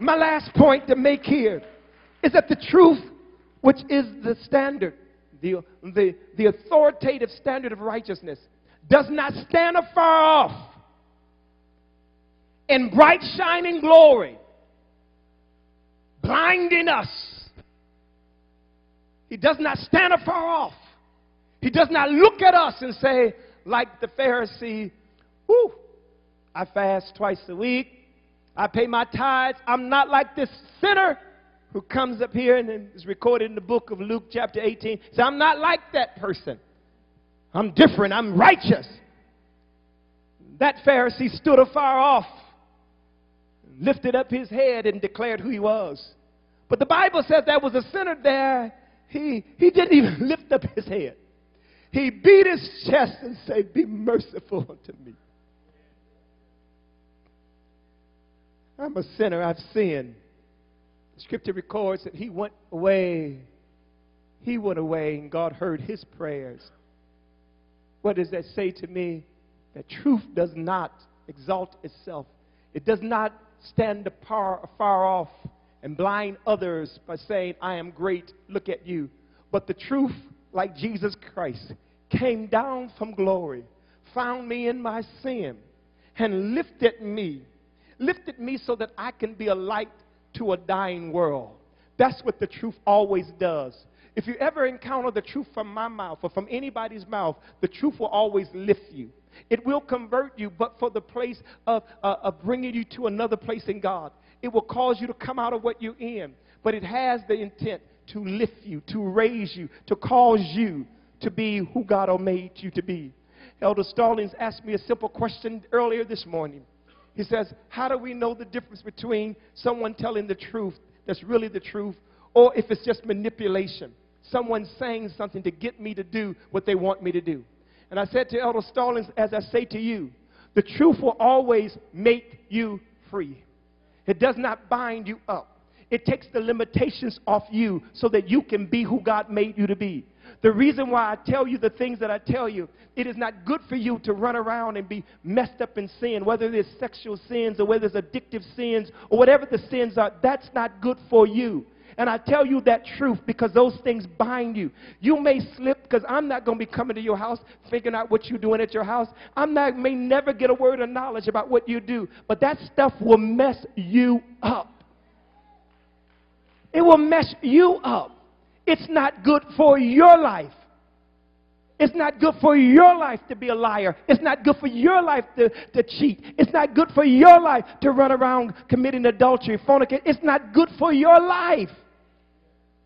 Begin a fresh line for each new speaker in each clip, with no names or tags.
My last point to make here is that the truth, which is the standard, the authoritative standard of righteousness, does not stand afar off in bright shining glory, blinding us. He does not stand afar off. He does not look at us and say, like the Pharisee, whoo, I fast twice a week, I pay my tithes. I'm not like this sinner who comes up here and is recorded in the book of Luke chapter 18. So I'm not like that person. I'm different. I'm righteous. That Pharisee stood afar off, lifted up his head and declared who he was. But the Bible says there was a sinner there. He didn't even lift up his head. He beat his chest and said, be merciful unto me. I'm a sinner. I've sinned. The scripture records that he went away. He went away and God heard his prayers. What does that say to me? That truth does not exalt itself. It does not stand afar off and blind others by saying, I am great, look at you. But the truth, like Jesus Christ, came down from glory, found me in my sin, and lifted me so that I can be a light to a dying world. That's what the truth always does. If you ever encounter the truth from my mouth or from anybody's mouth, the truth will always lift you. It will convert you, but for the place of bringing you to another place in God. It will cause you to come out of what you're in. But it has the intent to lift you, to raise you, to cause you to be who God made you to be. Elder Stallings asked me a simple question earlier this morning. He says, how do we know the difference between someone telling the truth that's really the truth, or if it's just manipulation? Someone saying something to get me to do what they want me to do. And I said to Elder Stallings, as I say to you, the truth will always make you free. It does not bind you up. It takes the limitations off you so that you can be who God made you to be. The reason why I tell you the things that I tell you, it is not good for you to run around and be messed up in sin, whether it's sexual sins or whether it's addictive sins or whatever the sins are. That's not good for you. And I tell you that truth because those things bind you. You may slip because I'm not going to be coming to your house figuring out what you're doing at your house. May never get a word of knowledge about what you do. But that stuff will mess you up. It will mess you up. It's not good for your life. It's not good for your life to be a liar. It's not good for your life to cheat. It's not good for your life to run around committing adultery, fornicate. It's not good for your life.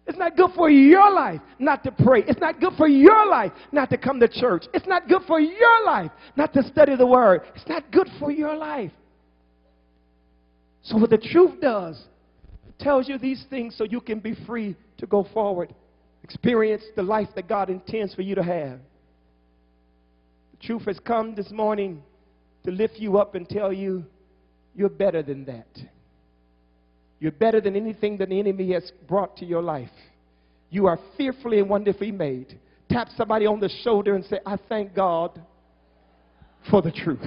It's not good for your life not to pray. It's not good for your life not to come to church. It's not good for your life not to study the Word. It's not good for your life. So what the truth does, it tells you these things so you can be free to go forward. Experience the life that God intends for you to have. The truth has come this morning to lift you up and tell you you're better than that. You're better than anything that the enemy has brought to your life. You are fearfully and wonderfully made. Tap somebody on the shoulder and say, I thank God for the truth.